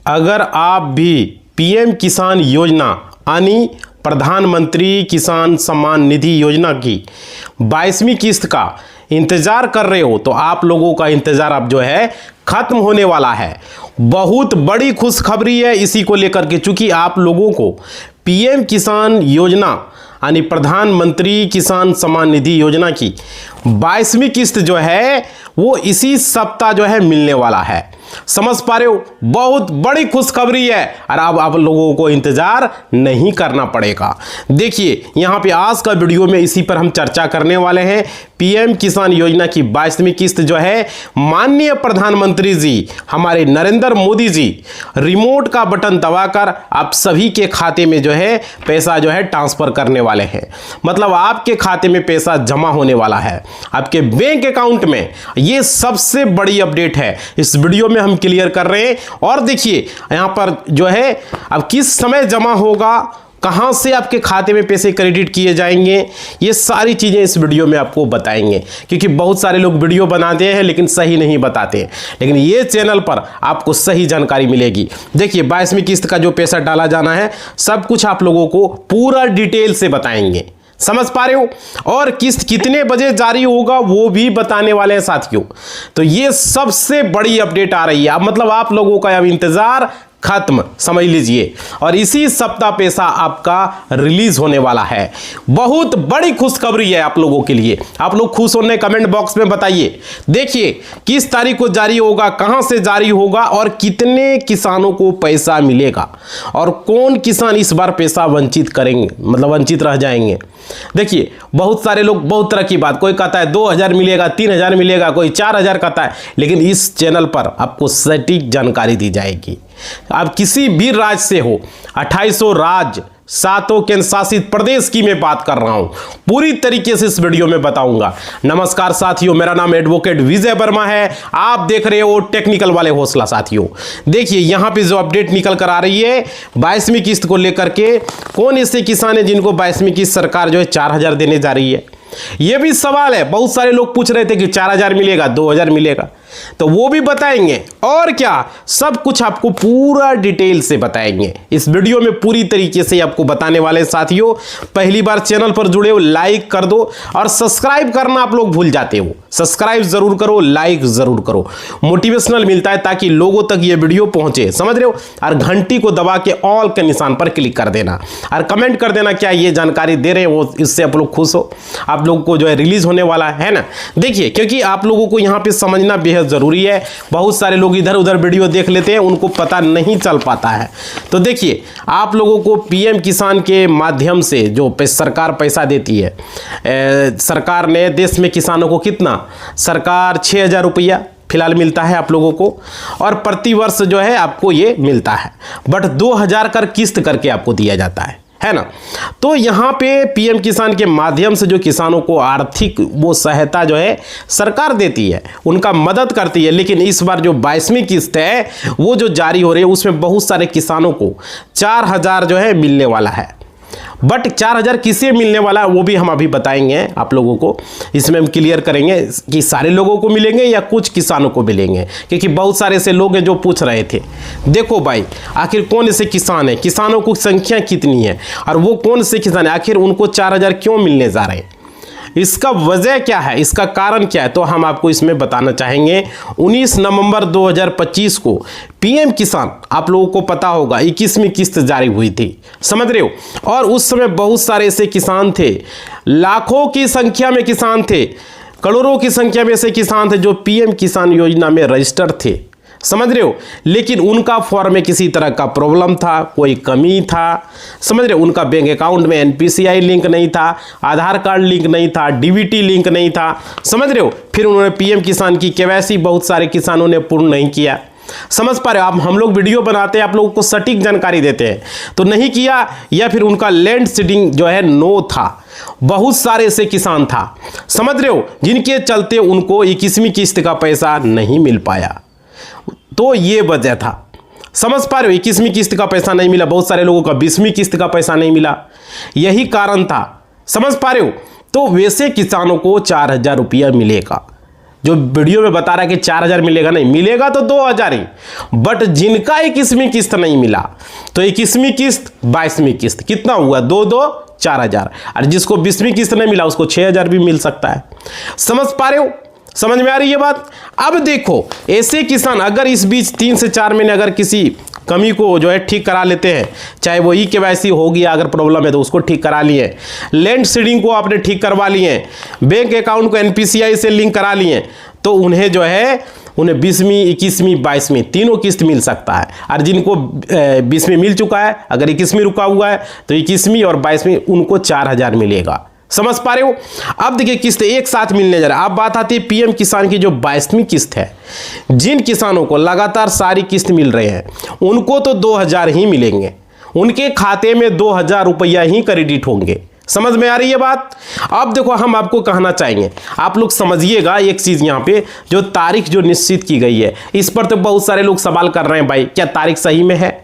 अगर आप भी पीएम किसान योजना यानी प्रधानमंत्री किसान सम्मान निधि योजना की 22वीं किस्त का इंतजार कर रहे हो तो आप लोगों का इंतजार अब जो है खत्म होने वाला है। बहुत बड़ी खुशखबरी है इसी को लेकर के, चूंकि आप लोगों को पीएम किसान योजना यानी प्रधानमंत्री किसान सम्मान निधि योजना की 22वीं किस्त जो है वो इसी सप्ताह जो है मिलने वाला है। समझ पा रहे हो, बहुत बड़ी खुशखबरी है और अब आप लोगों को इंतजार नहीं करना पड़ेगा। देखिए यहाँ पे आज का वीडियो में इसी पर हम चर्चा करने वाले हैं। पीएम किसान योजना की 22वीं किस्त जो है माननीय प्रधानमंत्री जी हमारे नरेंद्र मोदी जी रिमोट का बटन दबाकर आप सभी के खाते में जो है पैसा जो है ट्रांसफर करने वाले हैं। मतलब आपके खाते में पैसा जमा होने वाला है आपके बैंक अकाउंट में। ये सबसे बड़ी अपडेट है, इस वीडियो में हम क्लियर कर रहे हैं। और देखिए यहां पर जो है अब किस समय जमा होगा, कहां से आपके खाते में पैसे क्रेडिट किए जाएंगे, ये सारी चीजें इस वीडियो में आपको बताएंगे। क्योंकि बहुत सारे लोग वीडियो बनाते हैं लेकिन सही नहीं बताते हैं, लेकिन ये चैनल पर आपको सही जानकारी मिलेगी। देखिए 22वीं किस्त का जो पैसा डाला जाना है सब कुछ आप लोगों को पूरा डिटेल से बताएंगे। समझ पा रहे हो, और किस्त कितने बजे जारी होगा वो भी बताने वाले हैं साथियों। तो ये सबसे बड़ी अपडेट आ रही है। अब मतलब आप लोगों का अब इंतजार खत्म समझ लीजिए, और इसी सप्ताह पैसा आपका रिलीज होने वाला है। बहुत बड़ी खुशखबरी है आप लोगों के लिए। आप लोग खुश होने कमेंट बॉक्स में बताइए। देखिए किस तारीख को जारी होगा, कहां से जारी होगा और कितने किसानों को पैसा मिलेगा, और कौन किसान इस बार पैसा वंचित करेंगे, मतलब वंचित रह जाएंगे। देखिए बहुत सारे लोग बहुत तरह की बात, कोई कहता है 2000 मिलेगा, 3000 मिलेगा, कोई 4000 कहता है, लेकिन इस चैनल पर आपको सटीक जानकारी दी जाएगी। आप किसी भी राज्य से हो, 2800 राज्य, 7 केंद्र शासित प्रदेश की मैं बात कर रहा हूं, पूरी तरीके से इस वीडियो में बताऊंगा। नमस्कार साथियों, मेरा नाम एडवोकेट विजय वर्मा है, आप देख रहे हो टेक्निकल वाले हौसला। साथियों देखिए यहां पे जो अपडेट निकल कर आ रही है 22वीं किस्त को लेकर के, कौन ऐसे किसान है जिनको 22वीं किस्त सरकार जो है 4000 देने जा रही है, यह भी सवाल है। बहुत सारे लोग पूछ रहे थे कि 4000 मिलेगा, 2000 मिलेगा, तो वो भी बताएंगे। और क्या, सब कुछ आपको पूरा डिटेल से बताएंगे इस वीडियो में, पूरी तरीके से आपको बताने वाले। साथियों पहली बार चैनल पर जुड़े हो लाइक कर दो, और सब्सक्राइब करना आप लोग भूल जाते हो, सब्सक्राइब जरूर करो, लाइक जरूर करो, मोटिवेशनल मिलता है ताकि लोगों तक ये वीडियो पहुंचे, समझ रहे हो। और घंटी को दबा के ऑल के निशान पर क्लिक कर देना, और कमेंट कर देना क्या ये जानकारी दे रहे हो, इससे आप लोग खुश हो। आप लोगों को जो है रिलीज होने वाला है ना। देखिए क्योंकि आप लोगों को यहाँ पे समझना बेहद जरूरी है। बहुत सारे लोग इधर उधर वीडियो देख लेते हैं, उनको पता नहीं चल पाता है। तो देखिए आप लोगों को पीएम किसान के माध्यम से जो सरकार पैसा देती है, सरकार ने देश में किसानों को कितना, सरकार 6000 रुपया फिलहाल मिलता है आप लोगों को, और प्रति वर्ष जो है आपको ये मिलता है, बट 2000 कर किस्त करके आपको दिया जाता है ना। तो यहाँ पे पीएम किसान के माध्यम से जो किसानों को आर्थिक वो सहायता जो है सरकार देती है, उनका मदद करती है। लेकिन इस बार जो 22वीं किस्त है वो जो जारी हो रही है उसमें बहुत सारे किसानों को 4000 जो है मिलने वाला है। बट 4000 किसे मिलने वाला है वो भी हम अभी बताएंगे आप लोगों को। इसमें हम क्लियर करेंगे कि सारे लोगों को मिलेंगे या कुछ किसानों को मिलेंगे, क्योंकि बहुत सारे ऐसे लोग हैं जो पूछ रहे थे। देखो भाई आखिर कौन ऐसे किसान है, किसानों की संख्या कितनी है, और वो कौन से किसान है, आखिर उनको 4000 क्यों मिलने जा रहे हैं, इसका वजह क्या है, इसका कारण क्या है, तो हम आपको इसमें बताना चाहेंगे। 19 नवंबर 2025 को पीएम किसान आप लोगों को पता होगा 21वीं किस्त जारी हुई थी, समझ रहे हो। और उस समय बहुत सारे ऐसे किसान थे, लाखों की संख्या में किसान थे, करोड़ों की संख्या में ऐसे किसान थे जो पीएम किसान योजना में रजिस्टर थे, समझ रहे हो। लेकिन उनका फॉर्म में किसी तरह का प्रॉब्लम था, कोई कमी था, समझ रहे हो। उनका बैंक अकाउंट में एनपीसीआई लिंक नहीं था, आधार कार्ड लिंक नहीं था, डीबीटी लिंक नहीं था, समझ रहे हो। फिर उन्होंने पीएम किसान की केवाईसी बहुत सारे किसानों ने पूर्ण नहीं किया, समझ पा रहे हो। आप हम लोग वीडियो बनाते हैं, आप लोगों को सटीक जानकारी देते हैं, तो नहीं किया, या फिर उनका लैंड सीडिंग जो है नो था। बहुत सारे ऐसे किसान था, समझ रहे हो, जिनके चलते उनको 21वीं किस्त का पैसा नहीं मिल पाया। तो ये वजह था, समझ पा रहे हो। 21वीं किस्त का पैसा नहीं मिला, बहुत सारे लोगों का 20वीं किस्त का पैसा नहीं मिला, यही कारण था, समझ पा रहे हो। तो वैसे किसानों को 4000 रुपया मिलेगा, जो वीडियो में बता रहा है कि 4,000 मिलेगा, नहीं मिलेगा तो 2,000 ही। बट जिनका 21वीं किस्त नहीं मिला तो 21वीं किस्त 22वीं किस्त कितना हुआ, 2 4,000। और जिसको 20वीं किस्त नहीं मिला उसको 6,000 भी मिल सकता है। समझ पा रहे हो, समझ में आ रही है बात। अब देखो ऐसे किसान अगर इस बीच 3 से 4 महीने अगर किसी कमी को जो है ठीक करा लेते हैं, चाहे वो ई-केवाईसी हो गया अगर प्रॉब्लम है तो उसको ठीक करा लिए, लैंड सीडिंग को आपने ठीक करवा लिए, बैंक अकाउंट को एनपीसीआई से लिंक करा लिए, तो उन्हें जो है उन्हें 20वीं 21वीं 22वीं तीनों किस्त मिल सकता है। और जिनको 20वीं मिल चुका है, अगर 21वीं रुका हुआ है तो 21वीं और 22वीं उनको 4,000 मिलेगा। समझ पा रहे हो। अब देखिए किस्त एक साथ मिलने जा रहा है। अब बात आती है पीएम किसान की जो 22वीं किस्त है, जिन किसानों को लगातार सारी किस्त मिल रहे हैं उनको तो 2,000 ही मिलेंगे, उनके खाते में 2,000 रुपया ही क्रेडिट होंगे। समझ में आ रही है बात। अब देखो हम आपको कहना चाहेंगे, आप लोग समझिएगा एक चीज, यहाँ पे जो तारीख जो निश्चित की गई है इस पर तो बहुत सारे लोग सवाल कर रहे हैं, भाई क्या तारीख सही में है?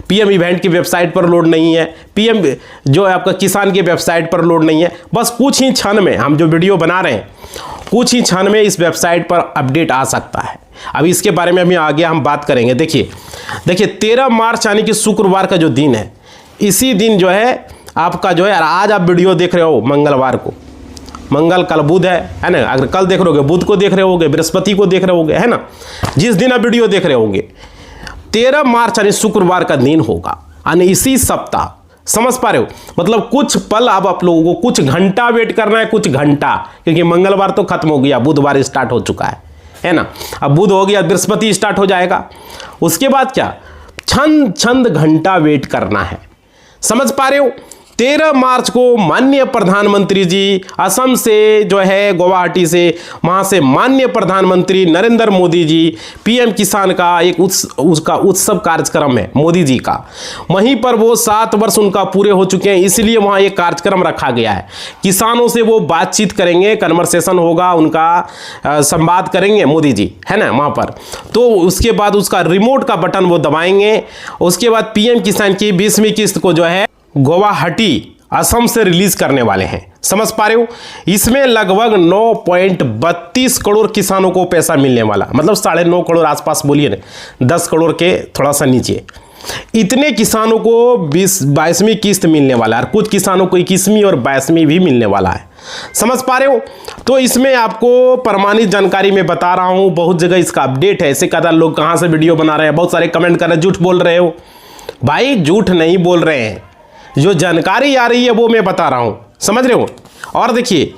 पीएम इवेंट की वेबसाइट पर लोड नहीं है, पीएम जो है आपका किसान की वेबसाइट पर लोड नहीं है। बस कुछ ही क्षण में हम जो वीडियो बना रहे हैं कुछ ही क्षण में इस वेबसाइट पर अपडेट आ सकता है। अब इसके बारे में अभी आगे हम बात करेंगे। देखिए 13 मार्च यानी कि शुक्रवार का जो दिन है, इसी दिन जो है आपका जो है, आज आप वीडियो देख रहे हो मंगलवार को, मंगल कल बुध है ना, अगर कल देख रहे होगे बुध को देख रहे होगे, बृहस्पति को देख रहे होगे, है ना, जिस दिन आप वीडियो देख रहे होंगे 13 मार्च यानी शुक्रवार का दिन होगा, यानी इसी सप्ताह। समझ पा रहे हो, मतलब कुछ पल अब आप लोगों को कुछ घंटा वेट करना है, कुछ घंटा, क्योंकि मंगलवार तो खत्म हो गया, बुधवार स्टार्ट हो चुका है ना। अब बुध हो गया, बृहस्पति स्टार्ट हो जाएगा, उसके बाद क्या चंद घंटा वेट करना है। समझ पा रहे हो। 13 मार्च को माननीय प्रधानमंत्री जी असम से जो है गुवाहाटी से, वहाँ से माननीय प्रधानमंत्री नरेंद्र मोदी जी, पीएम किसान का एक उसका उत्सव कार्यक्रम है मोदी जी का, वहीं पर वो 7 वर्ष उनका पूरे हो चुके हैं, इसलिए वहाँ एक कार्यक्रम रखा गया है। किसानों से वो बातचीत करेंगे, कन्वर्सेशन होगा, उनका संवाद करेंगे मोदी जी, है ना वहाँ पर। तो उसके बाद उसका रिमोट का बटन वो दबाएंगे, उसके बाद पीएम किसान की 20वीं किस्त को जो है गुवाहाटी असम से रिलीज करने वाले हैं। समझ पा रहे हो। इसमें लगभग 9.32 करोड़ किसानों को पैसा मिलने वाला, मतलब 9.5 करोड़ आसपास बोलिए ना, 10 करोड़ के थोड़ा सा नीचे, इतने किसानों को 22वीं किस्त मिलने वाला है, और कुछ किसानों को 21वीं और 22वीं भी मिलने वाला है। समझ पा रहे हो। तो इसमें आपको प्रमाणित जानकारी में बता रहा हूं, बहुत जगह इसका अपडेट है। ऐसे कहता लोग कहां से वीडियो बना रहे हैं, बहुत सारे कमेंट कर रहे हैं झूठ बोल रहे हो। भाई झूठ नहीं बोल रहे हैं, जो जानकारी आ रही है वो मैं बता रहा हूं, समझ रहे हो। और देखिए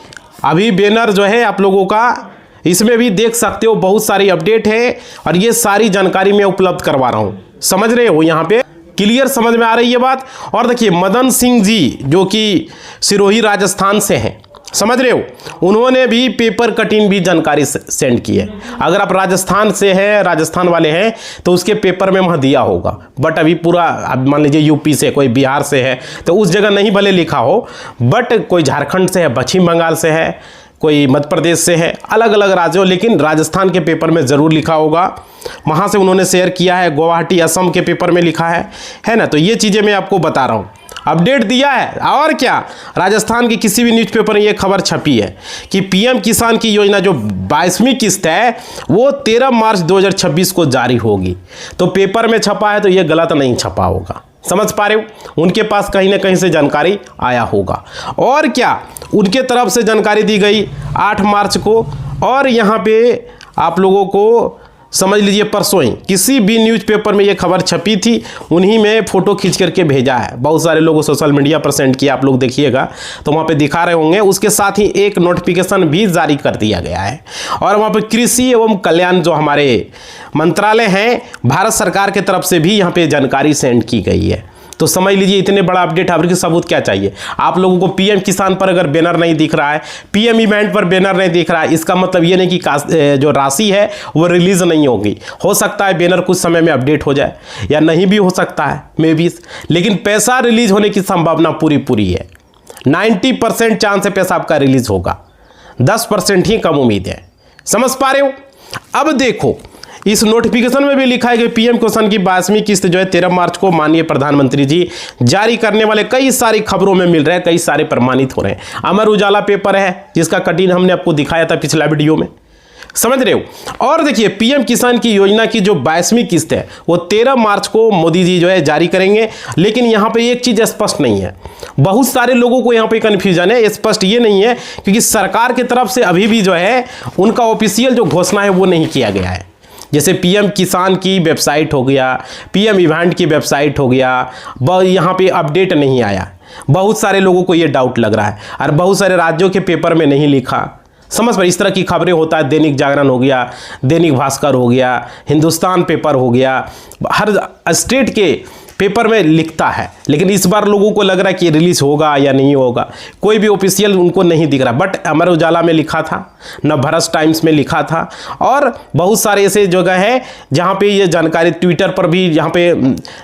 अभी बैनर जो है आप लोगों का, इसमें भी देख सकते हो बहुत सारी अपडेट है, और ये सारी जानकारी मैं उपलब्ध करवा रहा हूं। समझ रहे हो, यहाँ पे क्लियर समझ में आ रही है बात। और देखिए मदन सिंह जी जो कि सिरोही राजस्थान से हैं, समझ रहे हो, उन्होंने भी पेपर कटिंग भी जानकारी सेंड की है। अगर आप राजस्थान से हैं, राजस्थान वाले हैं, तो उसके पेपर में वहाँ दिया होगा। बट अभी पूरा, अब मान लीजिए यूपी से, कोई बिहार से है तो उस जगह नहीं भले लिखा हो, बट कोई झारखंड से है, पश्चिम बंगाल से है, कोई मध्य प्रदेश से है, अलग अलग राज्यों, लेकिन राजस्थान के पेपर में ज़रूर लिखा होगा। वहाँ से उन्होंने शेयर किया है, गुवाहाटी असम के पेपर में लिखा है ना। तो ये चीज़ें मैं आपको बता रहा हूँ, अपडेट दिया है। और क्या, राजस्थान की किसी भी न्यूज़पेपर में ये खबर छपी है कि पीएम किसान की योजना जो 22वीं किस्त है वो 13 मार्च 2026 को जारी होगी। तो पेपर में छपा है तो ये गलत नहीं छपा होगा। समझ पा रहे हो, उनके पास कहीं ना कहीं से जानकारी आया होगा। और क्या, उनके तरफ से जानकारी दी गई 8 मार्च को, और यहाँ पे आप लोगों को समझ लीजिए परसों ही किसी भी न्यूज़पेपर में ये खबर छपी थी, उन्हीं में फ़ोटो खींच करके भेजा है। बहुत सारे लोगों सोशल मीडिया पर सेंड किया, आप लोग देखिएगा तो वहाँ पे दिखा रहे होंगे। उसके साथ ही एक नोटिफिकेशन भी जारी कर दिया गया है, और वहाँ पे कृषि एवं कल्याण जो हमारे मंत्रालय हैं भारत सरकार के तरफ से भी यहाँ पे जानकारी सेंड की गई है। तो समझ लीजिए इतने बड़ा अपडेट, आपके सबूत क्या चाहिए आप लोगों को। पीएम किसान पर अगर बैनर नहीं दिख रहा है, पीएम इवेंट पर बैनर नहीं दिख रहा है, इसका मतलब ये नहीं कि जो राशि है वो रिलीज नहीं होगी। हो सकता है बैनर कुछ समय में अपडेट हो जाए, या नहीं भी हो सकता है मे बी, लेकिन पैसा रिलीज होने की संभावना पूरी है। 90% चांस है पैसा आपका रिलीज होगा, 10% ही कम उम्मीद है। समझ पा रहे हो। अब देखो इस नोटिफिकेशन में भी लिखा है कि पीएम किसान की 22वीं किस्त जो है 13 मार्च को माननीय प्रधानमंत्री जी जारी करने वाले, कई सारी खबरों में मिल रहे हैं, कई सारे प्रमाणित हो रहे हैं। अमर उजाला पेपर है जिसका कटिंग हमने आपको दिखाया था पिछला वीडियो में, समझ रहे हो। और देखिए पीएम किसान की योजना की जो 22वीं किस्त है वो 13 मार्च को मोदी जी जो है जारी करेंगे। लेकिन यहाँ पे एक चीज़ स्पष्ट नहीं है, बहुत सारे लोगों को यहाँ पे कन्फ्यूजन है, स्पष्ट ये नहीं है क्योंकि सरकार की तरफ से अभी भी जो है उनका ऑफिशियल जो घोषणा है वो नहीं किया गया है। जैसे पीएम किसान की वेबसाइट हो गया, पीएम इवेंट की वेबसाइट हो गया, यहाँ पे अपडेट नहीं आया। बहुत सारे लोगों को ये डाउट लग रहा है और बहुत सारे राज्यों के पेपर में नहीं लिखा। समझ पर इस तरह की खबरें होता है, दैनिक जागरण हो गया, दैनिक भास्कर हो गया, हिंदुस्तान पेपर हो गया, हर स्टेट के पेपर में लिखता है। लेकिन इस बार लोगों को लग रहा है कि रिलीज होगा या नहीं होगा, कोई भी ऑफिशियल उनको नहीं दिख रहा। बट अमर उजाला में लिखा था, नवभारत टाइम्स में लिखा था और बहुत सारे ऐसे जगह है जहाँ पे ये जानकारी ट्विटर पर भी यहाँ पे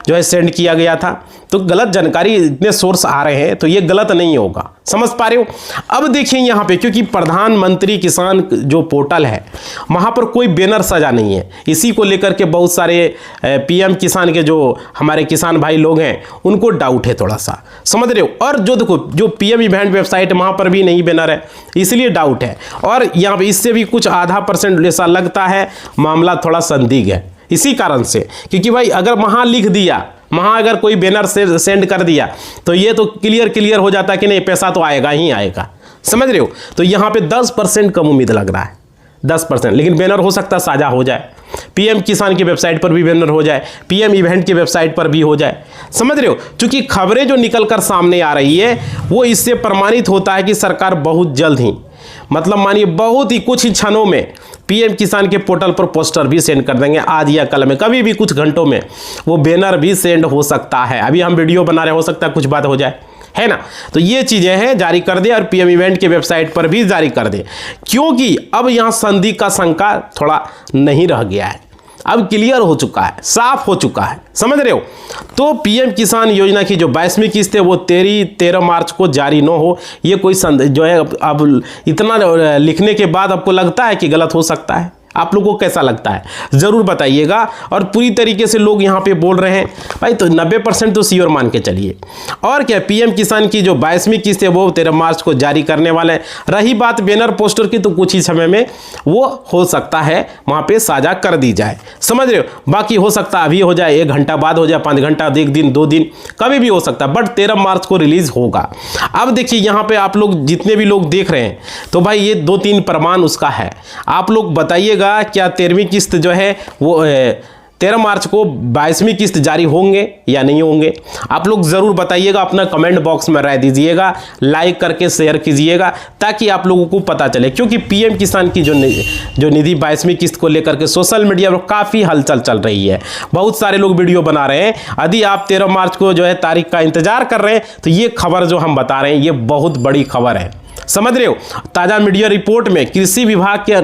जो है सेंड किया गया था। तो गलत जानकारी, इतने सोर्स आ रहे हैं तो ये गलत नहीं होगा, समझ पा रहे हो। अब देखिए यहाँ पे क्योंकि प्रधानमंत्री किसान जो पोर्टल है वहाँ पर कोई बैनर सजा नहीं है, इसी को लेकर के बहुत सारे पीएम किसान के जो हमारे किसान भाई लोग हैं उनको डाउट है थोड़ा सा, समझ रहे हो। और जो देखो जो पीएम इवेंट वेबसाइट वहाँ पर भी नहीं बैनर है, इसलिए डाउट है। और यहाँ पे इससे भी कुछ आधा % ऐसा लगता है मामला थोड़ा संदिग्ध है, इसी कारण से क्योंकि भाई अगर वहाँ लिख दिया, वहाँ अगर कोई बैनर से सेंड कर दिया तो ये तो क्लियर हो जाता है कि नहीं पैसा तो आएगा ही आएगा, समझ रहे हो। तो यहाँ पे 10% कम उम्मीद लग रहा है, 10%। लेकिन बैनर हो सकता है साझा हो जाए, पीएम किसान की वेबसाइट पर भी बैनर हो जाए, पीएम इवेंट की वेबसाइट पर भी हो जाए, समझ रहे हो। क्योंकि खबरें जो निकल कर सामने आ रही है वो इससे प्रमाणित होता है कि सरकार बहुत जल्द ही, मतलब मानिए बहुत ही कुछ ही क्षणों में पीएम किसान के पोर्टल पर पोस्टर भी सेंड कर देंगे, आज या कल में, कभी भी कुछ घंटों में वो बैनर भी सेंड हो सकता है। अभी हम वीडियो बना रहे, हो सकता है कुछ बात हो जाए, है ना। तो ये चीज़ें हैं, जारी कर दे और पीएम इवेंट के वेबसाइट पर भी जारी कर दे, क्योंकि अब यहाँ संधि का शंका थोड़ा नहीं रह गया है, अब क्लियर हो चुका है, साफ हो चुका है, समझ रहे हो। तो पीएम किसान योजना की जो 22वीं किस्त है वो 13 मार्च को जारी न हो, ये कोई जो है अब इतना लिखने के बाद आपको लगता है कि गलत हो सकता है? आप लोगों को कैसा लगता है ज़रूर बताइएगा। और पूरी तरीके से लोग यहाँ पे बोल रहे हैं भाई, तो 90% तो श्योर मान के चलिए। और क्या पीएम किसान की जो 22वीं किस्त है वो 13 मार्च को जारी करने वाले हैं। रही बात बैनर पोस्टर की, तो कुछ ही समय में वो हो सकता है वहाँ पे साझा कर दी जाए, समझ रहे हो। बाकी हो सकता है अभी हो जाए, 1 घंटा बाद हो जाए, 5 घंटा, 1 दिन, 2 दिन, कभी भी हो सकता है, बट 13 मार्च को रिलीज होगा। अब देखिए यहाँ पे आप लोग जितने भी लोग देख रहे हैं तो भाई ये 2-3 प्रमाण उसका है, आप लोग बताइएगा क्या 13वीं किस्त जो है वो 13 मार्च को 22वीं किस्त जारी होंगे या नहीं होंगे? आप लोग ज़रूर बताइएगा, अपना कमेंट बॉक्स में राय दीजिएगा, लाइक करके शेयर कीजिएगा ताकि आप लोगों को पता चले। क्योंकि पीएम किसान की जो निधि 22वीं किस्त को लेकर के सोशल मीडिया पर काफ़ी हलचल चल रही है, बहुत सारे लोग वीडियो बना रहे हैं। यदि आप 13 मार्च को जो है तारीख का इंतजार कर रहे हैं तो ये खबर जो हम बता रहे हैं ये बहुत बड़ी खबर है, समझ रहे हो। ताज़ा मीडिया रिपोर्ट में कृषि विभाग के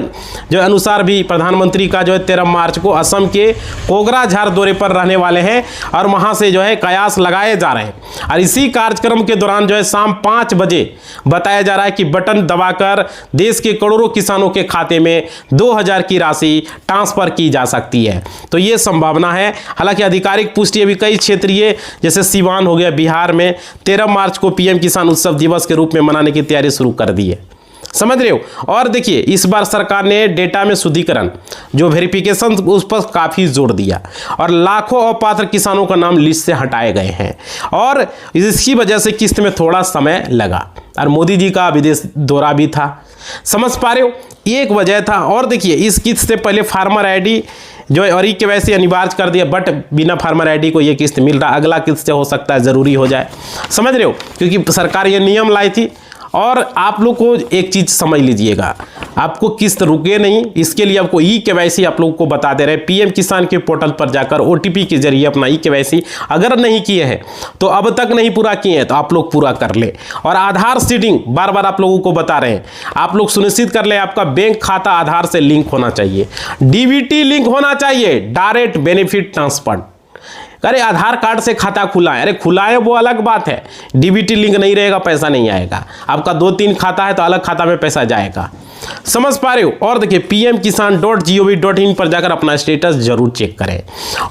जो अनुसार भी प्रधानमंत्री का जो है 13 मार्च को असम के कोकराझार दौरे पर रहने वाले हैं और वहां से जो है कयास लगाए जा रहे हैं। और इसी कार्यक्रम के दौरान जो है शाम 5 बजे बताया जा रहा है कि बटन दबाकर देश के करोड़ों किसानों के खाते में 2000 की राशि ट्रांसफर की जा सकती है। तो ये संभावना है। हालांकि आधिकारिक पुष्टि अभी कई क्षेत्रीय जैसे सीवान हो गया बिहार में 13 मार्च को पीएम किसान उत्सव दिवस के रूप में मनाने की तैयारी शुरू कर दी है, समझ रहे हो। और देखिए इस बार सरकार ने डेटा में शुद्धिकरण जो वेरिफिकेशन उस पर काफ़ी जोर दिया और लाखों अपात्र किसानों का नाम लिस्ट से हटाए गए हैं और इसकी वजह से किस्त में थोड़ा समय लगा। और मोदी जी का विदेश दौरा भी था, समझ पा रहे हो, एक वजह था। और देखिए इस किस्त से पहले फार्मर आईडी जो है और ई-केवाईसी अनिवार्य कर दिया, बट बिना फार्मर आईडी को ये किस्त मिल रहा, अगला किस्त से हो सकता है ज़रूरी हो जाए, समझ रहे हो, क्योंकि सरकार ये नियम लाई थी। और आप लोग को एक चीज़ समझ लीजिएगा, आपको किस्त रुके नहीं, इसके लिए आपको ई-केवाईसी आप लोगों को बता दे रहे हैं। पीएम किसान के पोर्टल पर जाकर OTP के जरिए अपना ई-केवाईसी अगर नहीं किए हैं तो अब तक नहीं पूरा किए हैं तो आप लोग पूरा कर ले। और आधार सीडिंग बार बार आप लोगों को बता रहे हैं, आप लोग सुनिश्चित कर ले आपका बैंक खाता आधार से लिंक होना चाहिए, DBT लिंक होना चाहिए, डायरेक्ट बेनिफिट ट्रांसफर। अरे आधार कार्ड से खाता खुला है, अरे खुला है वो अलग बात है, DBT लिंक नहीं रहेगा पैसा नहीं आएगा। आपका 2-3 खाता है तो अलग खाता में पैसा जाएगा, समझ पा रहे हो। और देखिए pmkisan.gov.in पर जाकर अपना स्टेटस जरूर चेक करें।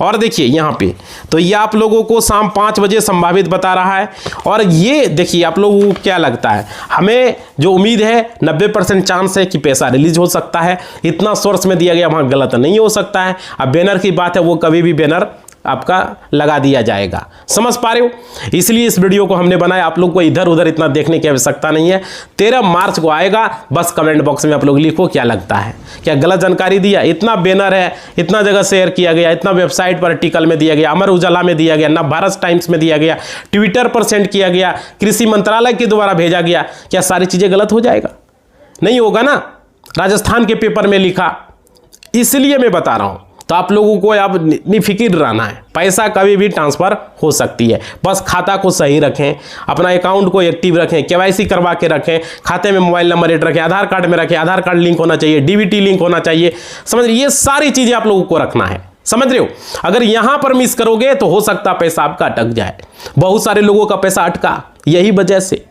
और देखिए यहाँ पे तो ये आप लोगों को शाम 5 बजे संभावित बता रहा है। और ये देखिए आप लोगों को क्या लगता है, हमें जो उम्मीद है 90% चांस है कि पैसा रिलीज हो सकता है। इतना सोर्स में दिया गया वहाँ गलत नहीं हो सकता है। अब बैनर की बात है, वो कभी भी बैनर आपका लगा दिया जाएगा। समझ पा रहे हो, इसलिए इस वीडियो को हमने बनाया। आप लोग को इधर उधर इतना देखने की आवश्यकता नहीं है। 13 मार्च को आएगा, बस कमेंट बॉक्स में आप लोग लिखो क्या लगता है, क्या गलत जानकारी दिया। इतना बैनर है, इतना जगह शेयर किया गया, इतना वेबसाइट पर आर्टिकल में दिया गया, अमर उजाला में दिया गया, नवभारत टाइम्स में दिया गया, ट्विटर पर सेंड किया गया, कृषि मंत्रालय के द्वारा भेजा गया, क्या सारी चीजें गलत हो जाएगा? नहीं होगा ना। राजस्थान के पेपर में लिखा, इसलिए मैं बता रहा हूं। तो आप लोगों को अब निफिकिर रहना है, पैसा कभी भी ट्रांसफर हो सकती है। बस खाता को सही रखें, अपना अकाउंट को एक्टिव रखें, केवाईसी करवा के रखें, खाते में मोबाइल नंबर ऐड रखें, आधार कार्ड में रखें, आधार कार्ड लिंक होना चाहिए, डीबीटी लिंक होना चाहिए। समझ रहे, ये सारी चीजें आप लोगों को रखना है। समझ रहे हो, अगर यहां पर मिस करोगे तो हो सकता है पैसा आपका अटक जाए। बहुत सारे लोगों का पैसा अटका यही वजह से।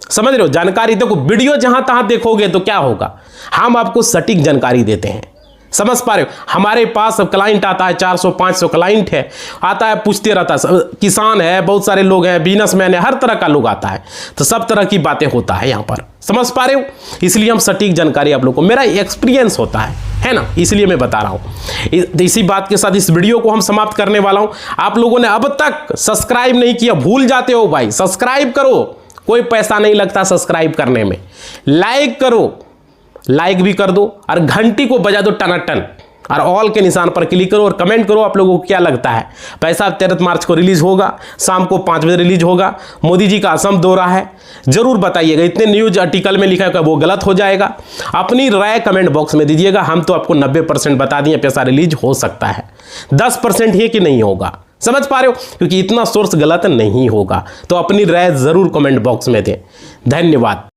समझ रहे हो, जानकारी देखो, वीडियो जहां तहां देखोगे तो क्या होगा, हम आपको सटीक जानकारी देते हैं। समझ पा रहे हो, हमारे पास अब क्लाइंट आता है, 400-500 क्लाइंट है, आता है, पूछते रहता है। किसान है, बहुत सारे लोग हैं, बिजनेसमैन है, हर तरह का लोग आता है, तो सब तरह की बातें होता है यहाँ पर। समझ पा रहे हो, इसलिए हम सटीक जानकारी आप लोग को, मेरा एक्सपीरियंस होता है ना, इसलिए मैं बता रहा हूँ। इसी बात के साथ इस वीडियो को हम समाप्त करने वाला हूँ। आप लोगों ने अब तक सब्सक्राइब नहीं किया, भूल जाते हो भाई, सब्सक्राइब करो, कोई पैसा नहीं लगता सब्सक्राइब करने में। लाइक करो, लाइक भी कर दो, और घंटी को बजा दो टनाटन, और ऑल के निशान पर क्लिक करो और कमेंट करो आप लोगों को क्या लगता है। पैसा 13 मार्च को रिलीज होगा, शाम को 5 बजे रिलीज होगा। मोदी जी का असम दौरा है, जरूर बताइएगा। इतने न्यूज आर्टिकल में लिखा है वो गलत हो जाएगा। अपनी राय कमेंट बॉक्स में दीजिएगा। हम तो आपको 90% बता दिए पैसा रिलीज हो सकता है, 10% है कि नहीं होगा। समझ पा रहे हो, क्योंकि इतना सोर्स गलत नहीं होगा। तो अपनी राय जरूर कमेंट बॉक्स में दें। धन्यवाद।